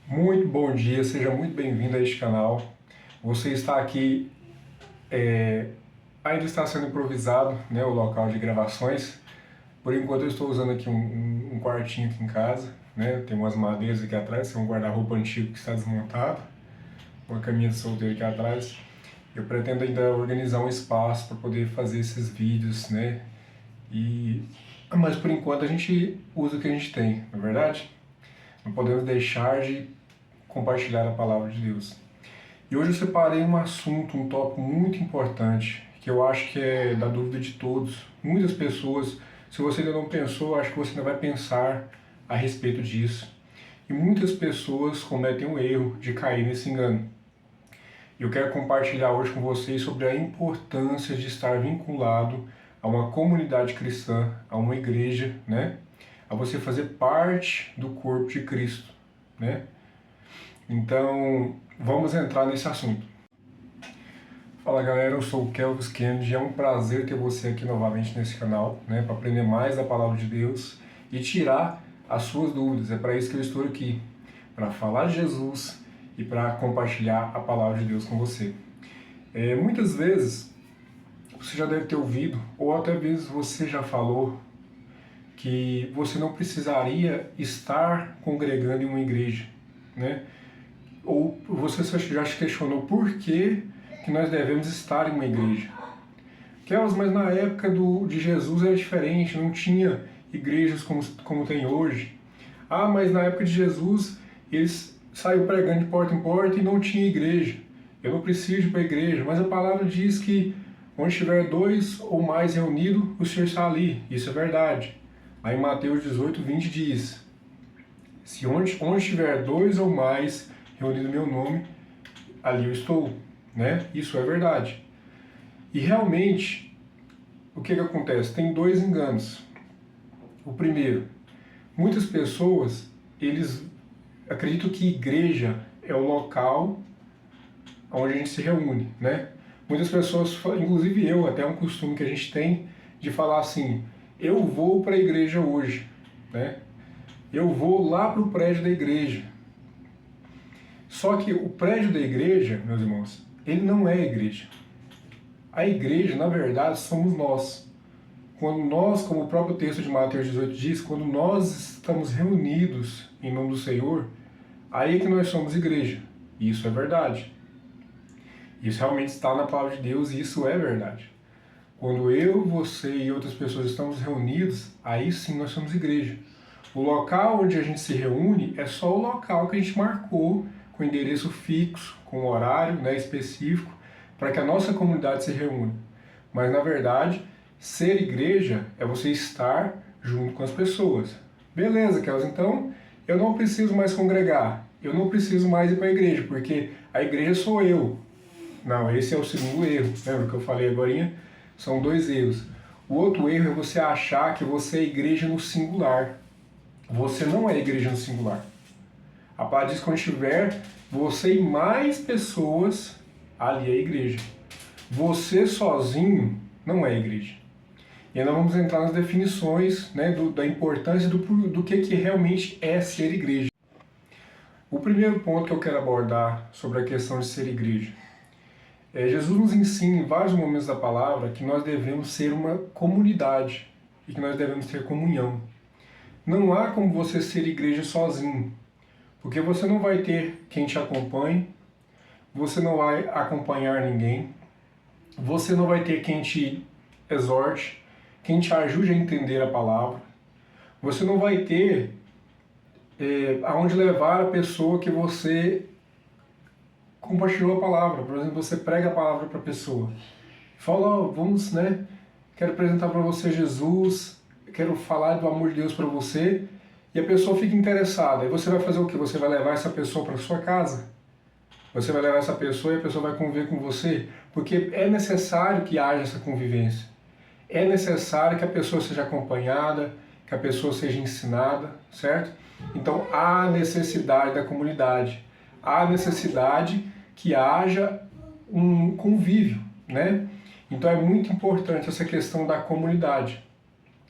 Muito bom dia, seja muito bem-vindo a este canal. Você está aqui, ainda está sendo improvisado, né, o local de gravações. Por enquanto eu estou usando aqui um quartinho aqui em casa, né, tem umas madeiras aqui atrás, tem um guarda-roupa antigo que está desmontado, uma caminha de solteiro aqui atrás. Eu pretendo ainda organizar um espaço para poder fazer esses vídeos, né, mas por enquanto a gente usa o que a gente tem, não é verdade? Não podemos deixar de compartilhar a palavra de Deus. E hoje eu separei um assunto, um tópico muito importante, que eu acho que é da dúvida de todos. Muitas pessoas, se você ainda não pensou, acho que você ainda vai pensar a respeito disso. E muitas pessoas cometem o erro de cair nesse engano. Eu quero compartilhar hoje com vocês sobre a importância de estar vinculado a uma comunidade cristã, a uma igreja, né? A você fazer parte do corpo de Cristo, né? Então, vamos entrar nesse assunto. Fala galera, eu sou o Kelvis Kennedy, é um prazer ter você aqui novamente nesse canal, né, para aprender mais da Palavra de Deus e tirar as suas dúvidas. É para isso que eu estou aqui, para falar de Jesus e para compartilhar a Palavra de Deus com você. Muitas vezes, você já deve ter ouvido, ou até vezes você já falou, que você não precisaria estar congregando em uma igreja, né? Ou você já se questionou por que nós devemos estar em uma igreja. Mas na época de Jesus era diferente, não tinha igrejas como tem hoje. Mas na época de Jesus eles saíram pregando de porta em porta e não tinha igreja. Eu não preciso ir para a igreja, mas a palavra diz que onde estiver dois ou mais reunidos, o Senhor está ali. Isso é verdade. Aí em Mateus 18:20 diz: se onde estiver dois ou mais reunidos no meu nome, ali eu estou, né? Isso é verdade. E realmente, o que acontece? Tem dois enganos. O primeiro, muitas pessoas, eles acreditam que igreja é o local onde a gente se reúne, né? Muitas pessoas, inclusive eu, até é um costume que a gente tem de falar assim: eu vou para a igreja hoje, né? Eu vou lá para o prédio da igreja. Só que o prédio da igreja, meus irmãos, ele não é a igreja. A igreja, na verdade, somos nós. Quando nós, como o próprio texto de Mateus 18 diz, quando nós estamos reunidos em nome do Senhor, aí é que nós somos igreja. E isso é verdade. Isso realmente está na palavra de Deus e isso é verdade. Quando eu, você e outras pessoas estamos reunidos, aí sim nós somos igreja. O local onde a gente se reúne é só o local que a gente marcou com endereço fixo, com horário, né, específico, para que a nossa comunidade se reúna. Mas na verdade, ser igreja é você estar junto com as pessoas. Beleza, Kels, então eu não preciso mais congregar, eu não preciso mais ir para a igreja, porque a igreja sou eu. Não, esse é o segundo erro. Lembra que eu falei agora? São dois erros. O outro erro é você achar que você é igreja no singular. Você não é igreja no singular. A palavra diz que quando tiver você e mais pessoas, ali é a igreja. Você sozinho não é igreja. E ainda vamos entrar nas definições, né, da importância do que realmente é ser igreja. O primeiro ponto que eu quero abordar sobre a questão de ser igreja Jesus nos ensina em vários momentos da palavra que nós devemos ser uma comunidade e que nós devemos ter comunhão. Não há como você ser igreja sozinho, porque você não vai ter quem te acompanhe, você não vai acompanhar ninguém, você não vai ter quem te exorte, quem te ajude a entender a palavra, você não vai ter aonde levar a pessoa que você compartilhou a palavra. Por exemplo, você prega a palavra para a pessoa, fala, vamos, né, quero apresentar para você Jesus, quero falar do amor de Deus para você, e a pessoa fica interessada. E você vai fazer o que? Você vai levar essa pessoa para sua casa? Você vai levar essa pessoa e a pessoa vai conviver com você? Porque é necessário que haja essa convivência. É necessário que a pessoa seja acompanhada, que a pessoa seja ensinada, certo? Então há necessidade da comunidade. Há necessidade que haja um convívio, né? Então é muito importante essa questão da comunidade.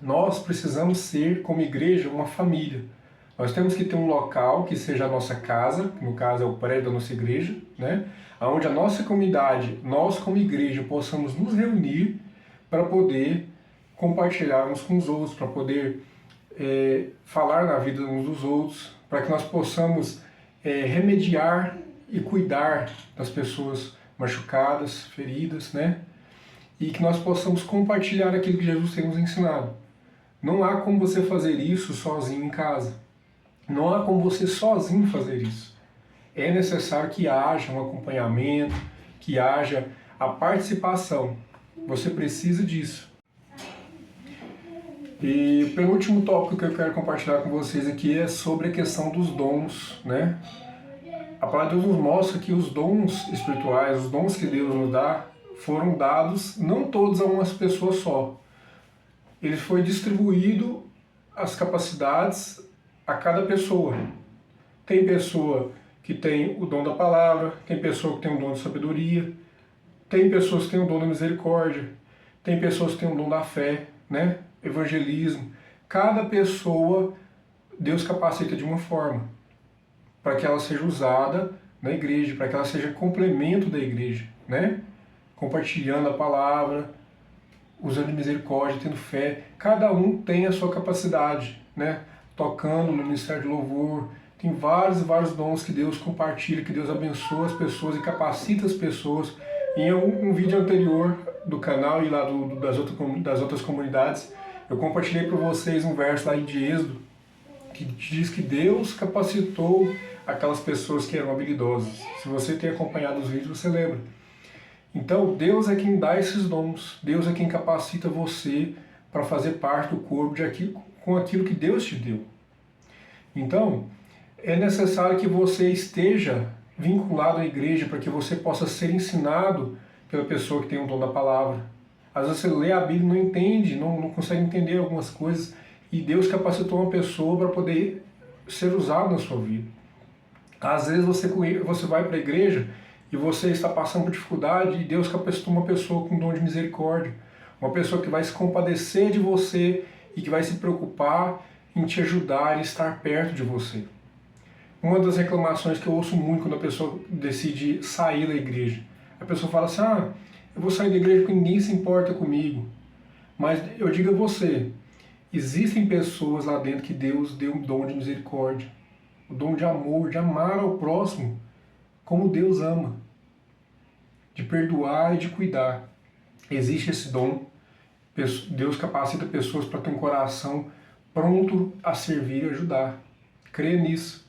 Nós precisamos ser, como igreja, uma família. Nós temos que ter um local que seja a nossa casa, que no caso é o prédio da nossa igreja, né? Onde a nossa comunidade, nós como igreja, possamos nos reunir para poder compartilhar uns com os outros, para poder falar na vida uns dos outros, para que nós possamos remediar e cuidar das pessoas machucadas, feridas, né? E que nós possamos compartilhar aquilo que Jesus tem nos ensinado. Não há como você fazer isso sozinho em casa. Não há como você sozinho fazer isso. É necessário que haja um acompanhamento, que haja a participação. Você precisa disso. E o penúltimo tópico que eu quero compartilhar com vocês aqui é sobre a questão dos dons, né? A palavra de Deus nos mostra que os dons espirituais, os dons que Deus nos dá, foram dados não todos a uma pessoa só. Ele foi distribuído as capacidades a cada pessoa. Tem pessoa que tem o dom da palavra, tem pessoa que tem o dom de sabedoria, tem pessoas que têm o dom da misericórdia, tem pessoas que têm o dom da fé, né? Evangelismo. Cada pessoa Deus capacita de uma forma para que ela seja usada na igreja, para que ela seja complemento da igreja, né? Compartilhando a palavra, usando misericórdia, tendo fé. Cada um tem a sua capacidade, né? Tocando no ministério de louvor. Tem vários dons que Deus compartilha, que Deus abençoa as pessoas e capacita as pessoas. Em um vídeo anterior do canal e lá das outras comunidades, eu compartilhei para vocês um verso lá de Êxodo, que diz que Deus capacitou aquelas pessoas que eram habilidosas. Se você tem acompanhado os vídeos, você lembra. Então, Deus é quem dá esses dons. Deus é quem capacita você para fazer parte do corpo com aquilo que Deus te deu. Então, é necessário que você esteja vinculado à igreja para que você possa ser ensinado pela pessoa que tem o dom da palavra. Às vezes você lê a Bíblia e não entende, não consegue entender algumas coisas, e Deus capacitou uma pessoa para poder ser usado na sua vida. Às vezes você vai para a igreja e você está passando por dificuldade e Deus capacitou uma pessoa com dom de misericórdia, uma pessoa que vai se compadecer de você e que vai se preocupar em te ajudar e estar perto de você. Uma das reclamações que eu ouço muito quando a pessoa decide sair da igreja, a pessoa fala assim, eu vou sair da igreja porque ninguém se importa comigo. Mas eu digo a você, existem pessoas lá dentro que Deus deu um dom de misericórdia, o dom de amor, de amar ao próximo como Deus ama, de perdoar e de cuidar. Existe esse dom. Deus capacita pessoas para ter um coração pronto a servir e ajudar. Creia nisso.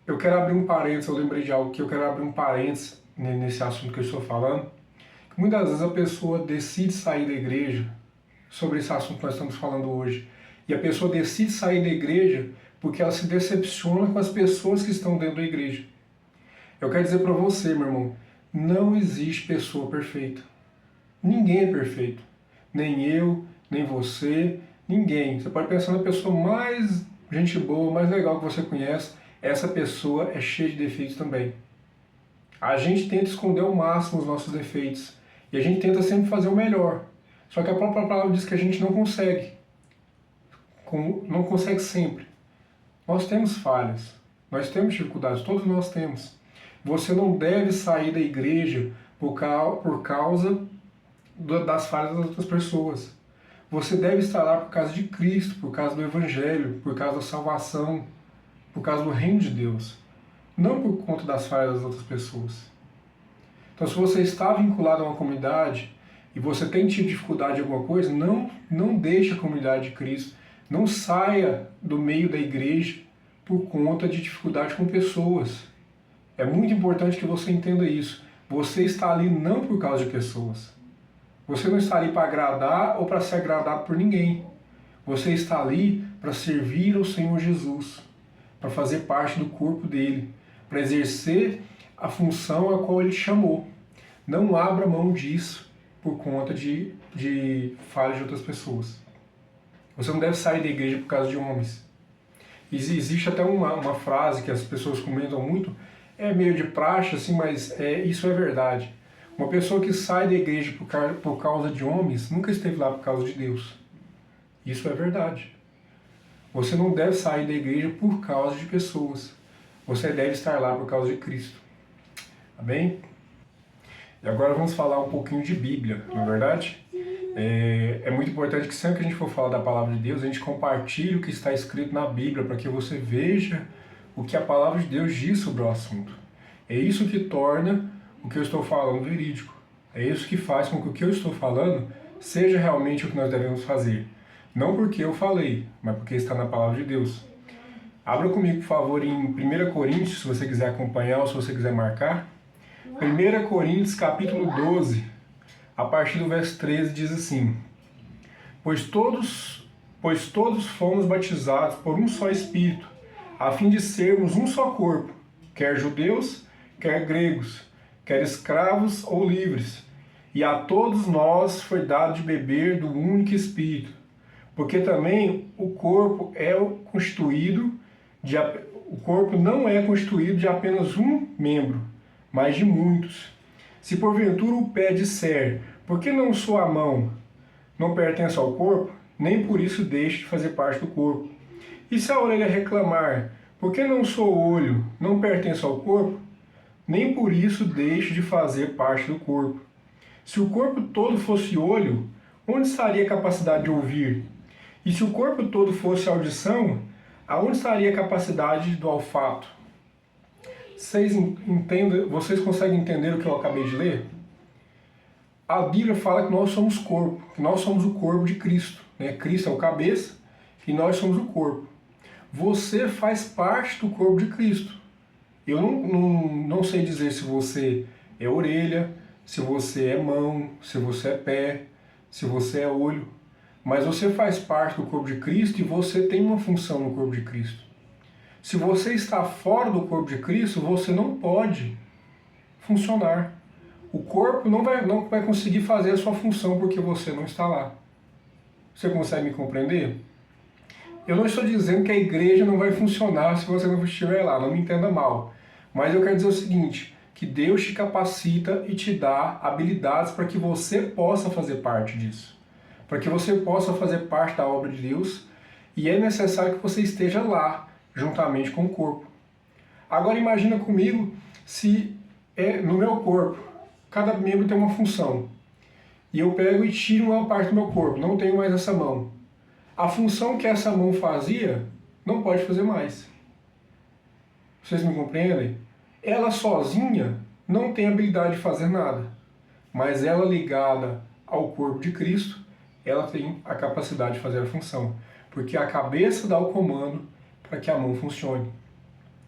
Eu quero abrir um parênteses, eu lembrei de algo que eu quero abrir um parênteses nesse assunto que eu estou falando. Muitas vezes a pessoa decide sair da igreja, sobre esse assunto que nós estamos falando hoje, e a pessoa decide sair da igreja porque ela se decepciona com as pessoas que estão dentro da igreja. Eu quero dizer para você, meu irmão, não existe pessoa perfeita. Ninguém é perfeito. Nem eu, nem você, ninguém. Você pode pensar na pessoa mais gente boa, mais legal que você conhece, essa pessoa é cheia de defeitos também. A gente tenta esconder ao máximo os nossos defeitos. E a gente tenta sempre fazer o melhor. Só que a própria palavra diz que a gente não consegue. Não consegue sempre. Nós temos falhas. Nós temos dificuldades. Todos nós temos. Você não deve sair da igreja por causa das falhas das outras pessoas. Você deve estar lá por causa de Cristo, por causa do Evangelho, por causa da salvação, por causa do reino de Deus. Não por conta das falhas das outras pessoas. Então, se você está vinculado a uma comunidade e você tem tido dificuldade em alguma coisa, não deixe a comunidade de Cristo. Não saia do meio da igreja por conta de dificuldade com pessoas. É muito importante que você entenda isso. Você está ali não por causa de pessoas. Você não está ali para agradar ou para ser agradado por ninguém. Você está ali para servir ao Senhor Jesus, para fazer parte do corpo dele, para exercer a função a qual ele chamou. Não abra mão disso por conta de falhas de outras pessoas. Você não deve sair da igreja por causa de homens. Existe até uma frase que as pessoas comentam muito, é meio de praxe, assim, mas isso é verdade. Uma pessoa que sai da igreja por causa de homens nunca esteve lá por causa de Deus. Isso é verdade. Você não deve sair da igreja por causa de pessoas. Você deve estar lá por causa de Cristo. Amém? E agora vamos falar um pouquinho de Bíblia, não é verdade? É muito importante que sempre que a gente for falar da palavra de Deus, a gente compartilhe o que está escrito na Bíblia, para que você veja o que a palavra de Deus diz sobre o assunto. É isso que torna o que eu estou falando verídico. É isso que faz com que o que eu estou falando seja realmente o que nós devemos fazer. Não porque eu falei, mas porque está na palavra de Deus. Abra comigo, por favor, em 1 Coríntios, se você quiser acompanhar ou se você quiser marcar. 1 Coríntios, capítulo 12, a partir do verso 13, diz assim: Pois todos fomos batizados por um só Espírito, a fim de sermos um só corpo, quer judeus, quer gregos, quer escravos ou livres, e a todos nós foi dado de beber do único Espírito, porque também o corpo não é constituído de apenas um membro, mas de muitos. Se porventura o pé disser, por que não sou a mão, não pertence ao corpo, nem por isso deixe de fazer parte do corpo. E se a orelha reclamar, por que não sou o olho, não pertence ao corpo, nem por isso deixe de fazer parte do corpo. Se o corpo todo fosse olho, onde estaria a capacidade de ouvir? E se o corpo todo fosse audição, aonde estaria a capacidade do olfato? Vocês conseguem entender o que eu acabei de ler? A Bíblia fala que nós somos corpo, que nós somos o corpo de Cristo. Né? Cristo é o cabeça e nós somos o corpo. Você faz parte do corpo de Cristo. Eu não sei dizer se você é orelha, se você é mão, se você é pé, se você é olho, mas você faz parte do corpo de Cristo e você tem uma função no corpo de Cristo. Se você está fora do corpo de Cristo, você não pode funcionar. O corpo não vai conseguir fazer a sua função porque você não está lá. Você consegue me compreender? Eu não estou dizendo que a igreja não vai funcionar se você não estiver lá, não me entenda mal. Mas eu quero dizer o seguinte, que Deus te capacita e te dá habilidades para que você possa fazer parte disso. Para que você possa fazer parte da obra de Deus, e é necessário que você esteja lá, juntamente com o corpo. Agora imagina comigo se no meu corpo, cada membro tem uma função. E eu pego e tiro uma parte do meu corpo, não tenho mais essa mão. A função que essa mão fazia, não pode fazer mais. Vocês me compreendem? Ela sozinha não tem habilidade de fazer nada. Mas ela ligada ao corpo de Cristo, ela tem a capacidade de fazer a função. Porque a cabeça dá o comando para que a mão funcione.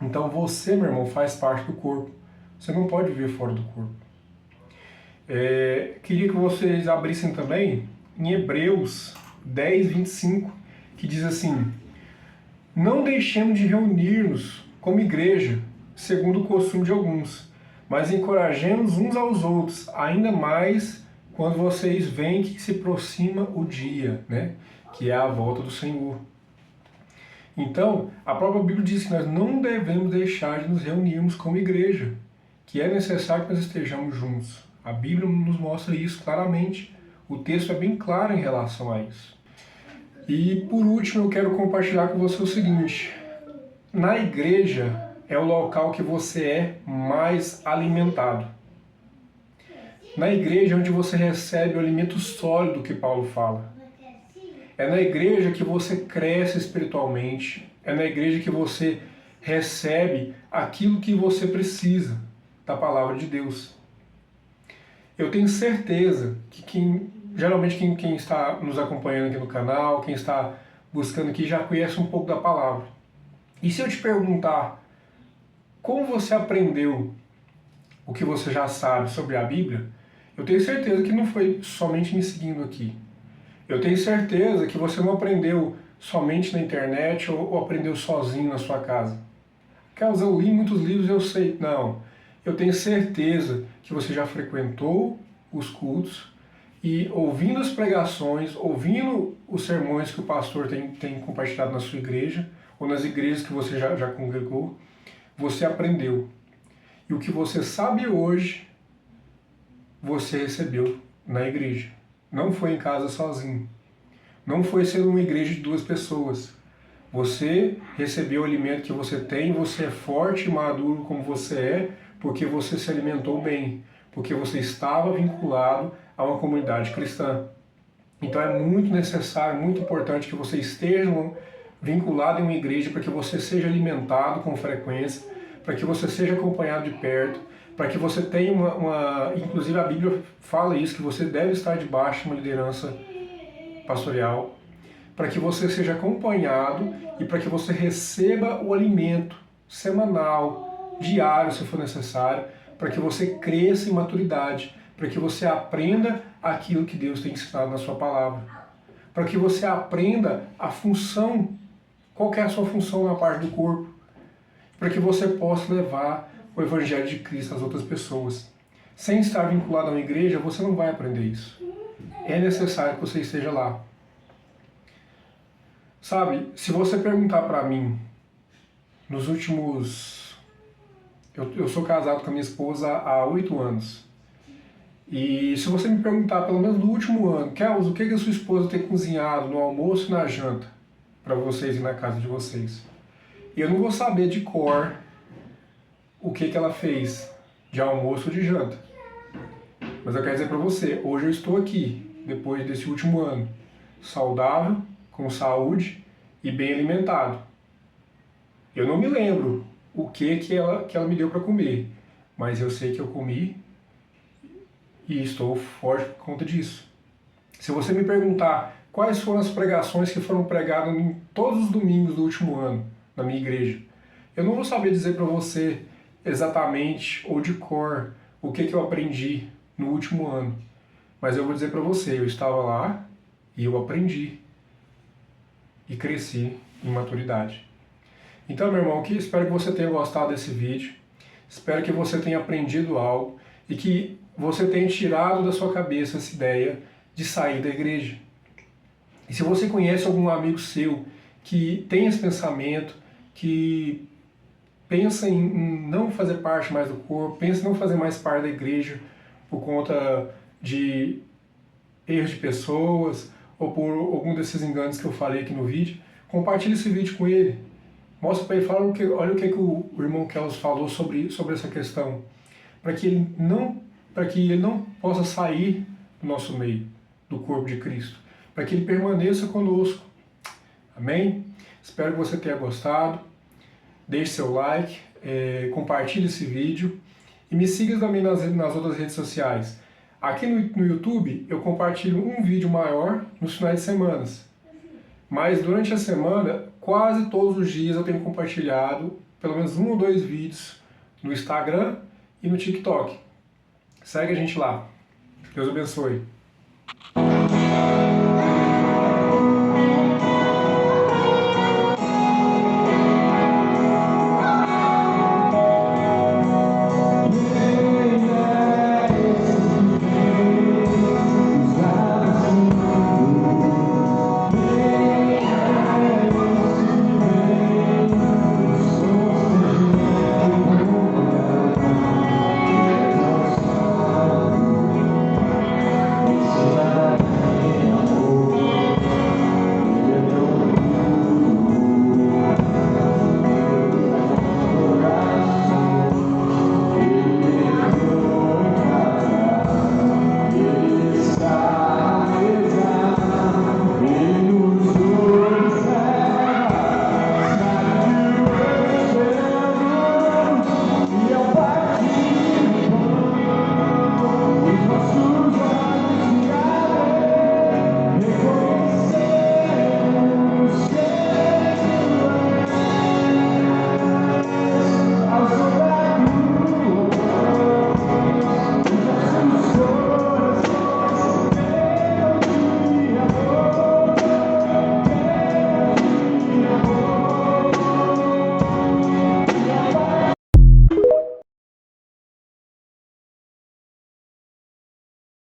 Então você, meu irmão, faz parte do corpo. Você não pode viver fora do corpo. Queria que vocês abrissem também em Hebreus 10, 25, que diz assim: Não deixemos de reunir-nos como igreja, segundo o costume de alguns, mas encorajemos uns aos outros, ainda mais quando vocês veem que se aproxima o dia, né? Que é a volta do Senhor. Então, a própria Bíblia diz que nós não devemos deixar de nos reunirmos como igreja, que é necessário que nós estejamos juntos. A Bíblia nos mostra isso claramente. O texto é bem claro em relação a isso. E por último, eu quero compartilhar com você o seguinte: na igreja é o local que você é mais alimentado. Na igreja é onde você recebe o alimento sólido que Paulo fala. É na igreja que você cresce espiritualmente. É na igreja que você recebe aquilo que você precisa da palavra de Deus. Eu tenho certeza que geralmente quem está nos acompanhando aqui no canal, quem está buscando aqui, já conhece um pouco da palavra. E se eu te perguntar como você aprendeu o que você já sabe sobre a Bíblia, eu tenho certeza que não foi somente me seguindo aqui. Eu tenho certeza que você não aprendeu somente na internet ou aprendeu sozinho na sua casa. Carlos, eu li muitos livros, eu sei. Não. Eu tenho certeza que você já frequentou os cultos e ouvindo as pregações, ouvindo os sermões que o pastor tem compartilhado na sua igreja ou nas igrejas que você já congregou, você aprendeu. E o que você sabe hoje, você recebeu na igreja. Não foi em casa sozinho. Não foi sendo uma igreja de 2 pessoas. Você recebeu o alimento que você tem, você é forte e maduro como você é, porque você se alimentou bem, porque você estava vinculado a uma comunidade cristã. Então é muito necessário, muito importante que você esteja vinculado em uma igreja para que você seja alimentado com frequência, para que você seja acompanhado de perto, para que você tenha inclusive a Bíblia fala isso, que você deve estar debaixo de uma liderança pastoral, para que você seja acompanhado e para que você receba o alimento semanal, diário, se for necessário, para que você cresça em maturidade, para que você aprenda aquilo que Deus tem ensinado na sua palavra, para que você aprenda a função, qual que é a sua função na parte do corpo, para que você possa levar o Evangelho de Cristo às outras pessoas. Sem estar vinculado a uma igreja, você não vai aprender isso. É necessário que você esteja lá. Sabe, se você perguntar para mim, nos últimos... Eu sou casado com a minha esposa há 8 anos. E se você me perguntar, pelo menos no último ano, Kels, o que a sua esposa tem cozinhado no almoço e na janta para vocês e na casa de vocês? E eu não vou saber de cor o que ela fez de almoço ou de janta. Mas eu quero dizer para você, hoje eu estou aqui, depois desse último ano, saudável, com saúde e bem alimentado. Eu não me lembro o que ela me deu para comer, mas eu sei que eu comi e estou forte por conta disso. Se você me perguntar quais foram as pregações que foram pregadas em todos os domingos do último ano na minha igreja, eu não vou saber dizer para você exatamente ou de cor o que eu aprendi no último ano, mas eu vou dizer para você, eu estava lá e eu aprendi e cresci em maturidade. Então, meu irmão, espero que você tenha gostado desse vídeo, espero que você tenha aprendido algo e que você tenha tirado da sua cabeça essa ideia de sair da igreja. E se você conhece algum amigo seu que tem esse pensamento, que pensa em não fazer parte mais do corpo, pensa em não fazer mais parte da igreja por conta de erros de pessoas ou por algum desses enganos que eu falei aqui no vídeo, compartilhe esse vídeo com ele. Mostra para ele, fala olha o que o irmão Kels falou sobre essa questão, para que ele não possa sair do nosso meio, do corpo de Cristo, para que ele permaneça conosco. Amém? Espero que você tenha gostado. Deixe seu like, compartilhe esse vídeo e me siga também nas outras redes sociais. Aqui no YouTube eu compartilho um vídeo maior nos finais de semana, mas durante a semana, quase todos os dias eu tenho compartilhado pelo menos 1 ou 2 vídeos no Instagram e no TikTok. Segue a gente lá. Deus abençoe.